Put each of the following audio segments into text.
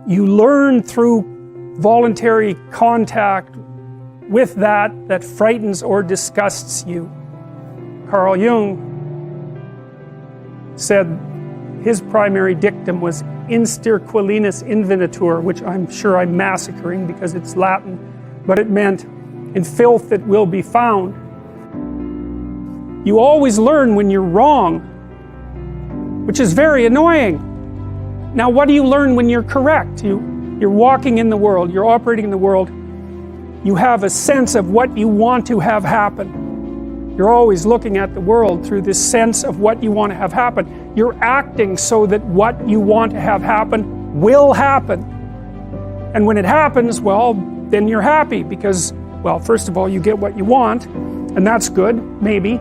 you learn through voluntary contact with that frightens or disgusts you. Carl Jung said his primary dictum was insterquilinus invenitur, which I'm sure I'm massacring because it's Latin, but it meant in filth it will be found. You always learn when you're wrong, which is very annoying. Now what do you learn when you're correct? You're walking in the world, you're operating in the world, you have a sense of what you want to have happen. You're always looking at the world through this sense of what you want to have happen. You're acting so that what you want to have happen will happen. And when it happens, well, then you're happy because, well, first of all, you get what you want, and that's good, maybe,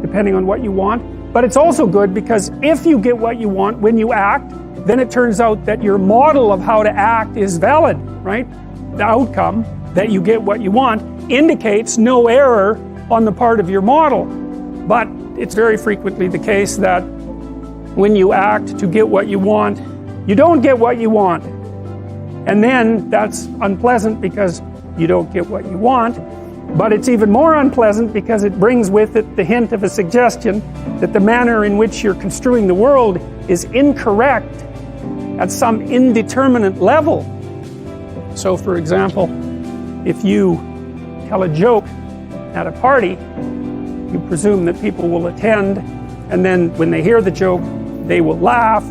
depending on what you want. But it's also good because if you get what you want when you act, then it turns out that your model of how to act is valid, right? The outcome, that you get what you want, indicates no error on the part of your model. But it's very frequently the case that when you act to get what you want, you don't get what you want. And then that's unpleasant because you don't get what you want. But it's even more unpleasant because it brings with it the hint of a suggestion that the manner in which you're construing the world is incorrect at some indeterminate level. So for example, if you tell a joke at a party, you presume that people will attend, and then when they hear the joke, they will laugh,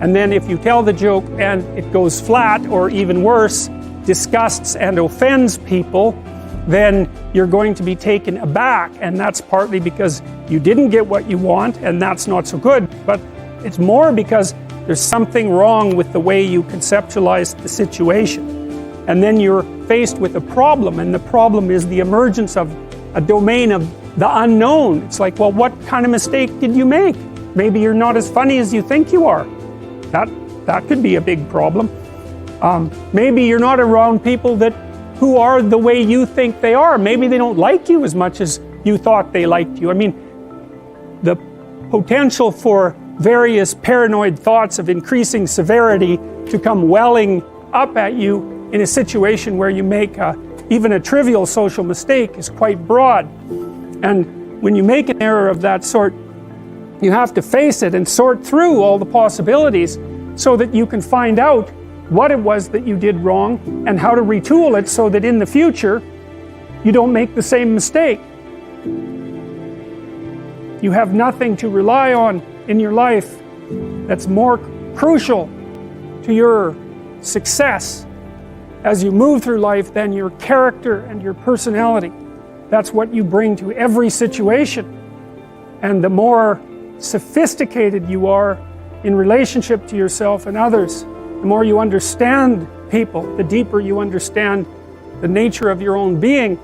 and then if you tell the joke and it goes flat, or even worse, disgusts and offends people, then you're going to be taken aback, and that's partly because you didn't get what you want, and that's not so good, but it's more because there's something wrong with the way you conceptualize the situation. And then you're faced with a problem, and the problem is the emergence of a domain of the unknown. It's like, well, what kind of mistake did you make? Maybe you're not as funny as you think you are. That could be a big problem. Maybe you're not around people who are the way you think they are. Maybe they don't like you as much as you thought they liked you. I mean, the potential for various paranoid thoughts of increasing severity to come welling up at you in a situation where you make even a trivial social mistake is quite broad. And when you make an error of that sort, you have to face it and sort through all the possibilities so that you can find out what it was that you did wrong and how to retool it so that in the future you don't make the same mistake. You have nothing to rely on in your life that's more crucial to your success as you move through life than your character and your personality. That's what you bring to every situation. And the more sophisticated you are in relationship to yourself and others, the more you understand people, the deeper you understand the nature of your own being,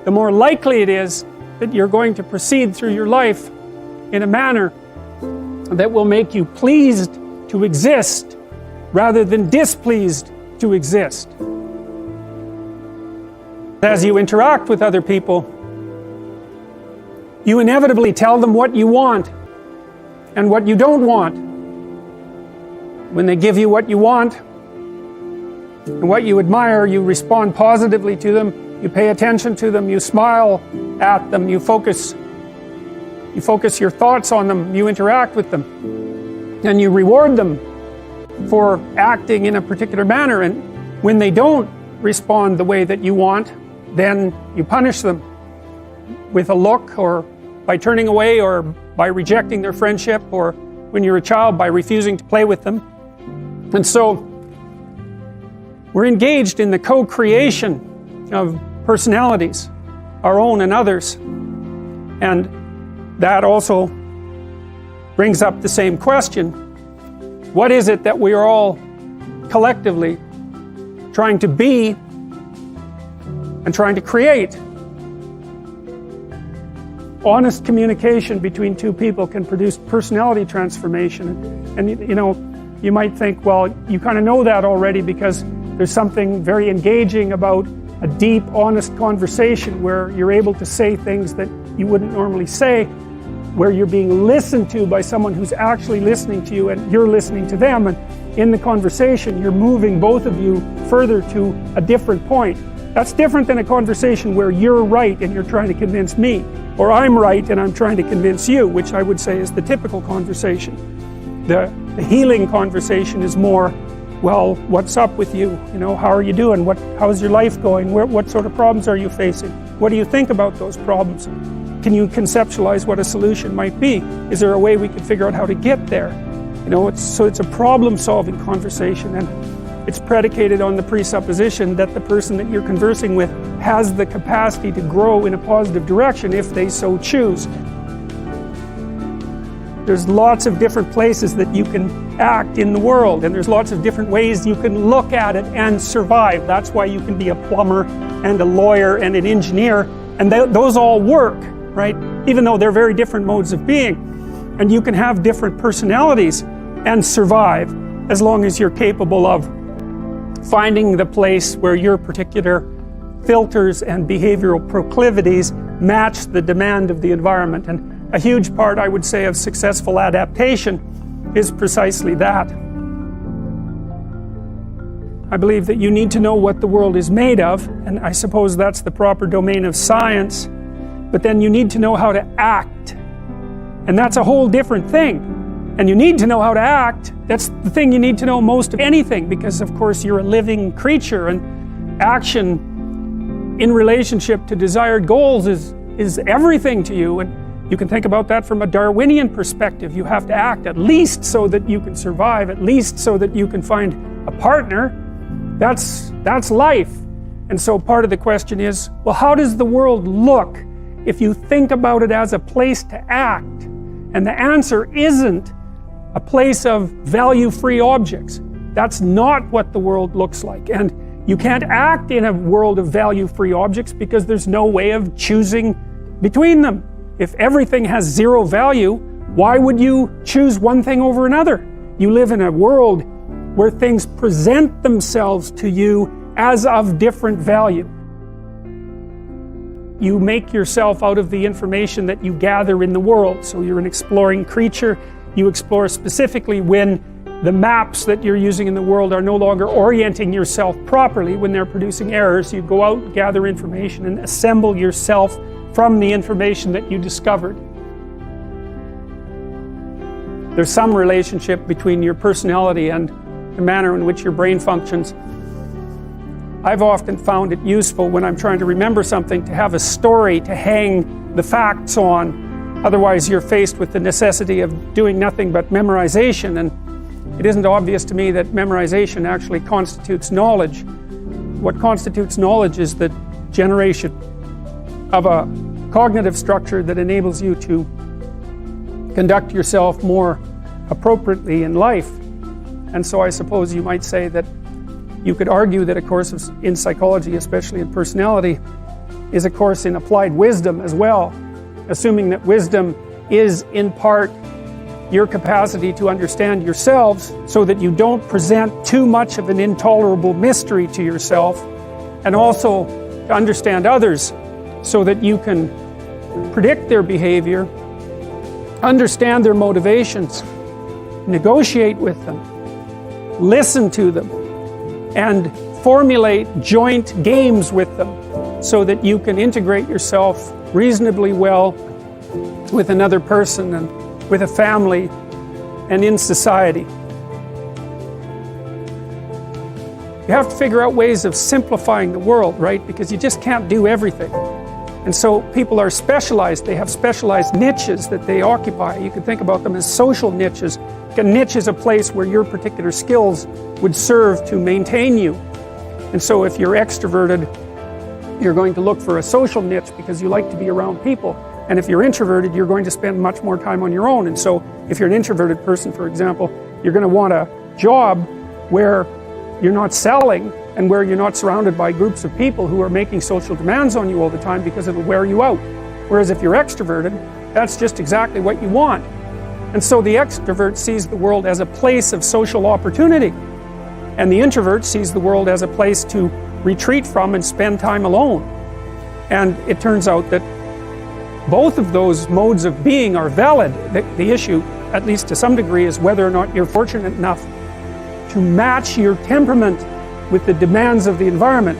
the more likely it is that you're going to proceed through your life in a manner that will make you pleased to exist rather than displeased to exist. As you interact with other people, you inevitably tell them what you want and what you don't want. When they give you what you want and what you admire, you respond positively to them, you pay attention to them, you smile at them, you focus your thoughts on them, you interact with them, and you reward them for acting in a particular manner. And when they don't respond the way that you want, then you punish them with a look, or by turning away, or by rejecting their friendship, or when you're a child by refusing to play with them. And so we're engaged in the co-creation of personalities, our own and others. And that also brings up the same question. What is it that we are all collectively trying to be and trying to create? Honest communication between two people can produce personality transformation. And you know, you might think, well, you kind of know that already because there's something very engaging about a deep, honest conversation where you're able to say things that you wouldn't normally say, where you're being listened to by someone who's actually listening to you and you're listening to them. And in the conversation, you're moving both of you further to a different point. That's different than a conversation where you're right and you're trying to convince me, or I'm right and I'm trying to convince you, which I would say is the typical conversation. The healing conversation is more, well, what's up with you? You know, how are you doing? How's your life going? What sort of problems are you facing? What do you think about those problems? Can you conceptualize what a solution might be? Is there a way we could figure out how to get there? You know, it's a problem-solving conversation, and it's predicated on the presupposition that the person that you're conversing with has the capacity to grow in a positive direction if they so choose. There's lots of different places that you can act in the world, and there's lots of different ways you can look at it and survive. That's why you can be a plumber and a lawyer and an engineer, and those all work, right? Even though they're very different modes of being. And you can have different personalities and survive as long as you're capable of finding the place where your particular filters and behavioral proclivities match the demand of the environment. And a huge part, I would say, of successful adaptation is precisely that. I believe that you need to know what the world is made of, and I suppose that's the proper domain of science, but then you need to know how to act. And that's a whole different thing. And you need to know how to act. That's the thing you need to know most of anything, because of course you're a living creature, and action in relationship to desired goals is everything to you. And you can think about that from a Darwinian perspective. You have to act, at least so that you can survive, at least so that you can find a partner. That's life. And so part of the question is, well, how does the world look if you think about it as a place to act? And the answer isn't a place of value-free objects. That's not what the world looks like. And you can't act in a world of value-free objects because there's no way of choosing between them. If everything has zero value, why would you choose one thing over another? You live in a world where things present themselves to you as of different value. You make yourself out of the information that you gather in the world. So you're an exploring creature. You explore specifically when the maps that you're using in the world are no longer orienting yourself properly, when they're producing errors. You go out, gather information, and assemble yourself from the information that you discovered. There's some relationship between your personality and the manner in which your brain functions. I've often found it useful when I'm trying to remember something to have a story to hang the facts on. Otherwise you're faced with the necessity of doing nothing but memorization, and it isn't obvious to me that memorization actually constitutes knowledge. What constitutes knowledge is the generation of a cognitive structure that enables you to conduct yourself more appropriately in life. And so I suppose you might say that you could argue that a course in psychology, especially in personality, is a course in applied wisdom as well, assuming that wisdom is in part your capacity to understand yourselves so that you don't present too much of an intolerable mystery to yourself, and also to understand others so that you can predict their behavior, understand their motivations, negotiate with them, listen to them, and formulate joint games with them so that you can integrate yourself reasonably well with another person and with a family and in society. You have to figure out ways of simplifying the world, right? Because you just can't do everything. And so people are specialized. They have specialized niches that they occupy. You can think about them as social niches. A niche is a place where your particular skills would serve to maintain you. And so if you're extroverted, you're going to look for a social niche because you like to be around people. And if you're introverted, you're going to spend much more time on your own. And so if you're an introverted person, for example, you're going to want a job where you're not selling and where you're not surrounded by groups of people who are making social demands on you all the time, because it'll wear you out. Whereas if you're extroverted, that's just exactly what you want. And so the extrovert sees the world as a place of social opportunity, and the introvert sees the world as a place to retreat from and spend time alone. And it turns out that both of those modes of being are valid. The issue, at least to some degree, is whether or not you're fortunate enough to match your temperament with the demands of the environment,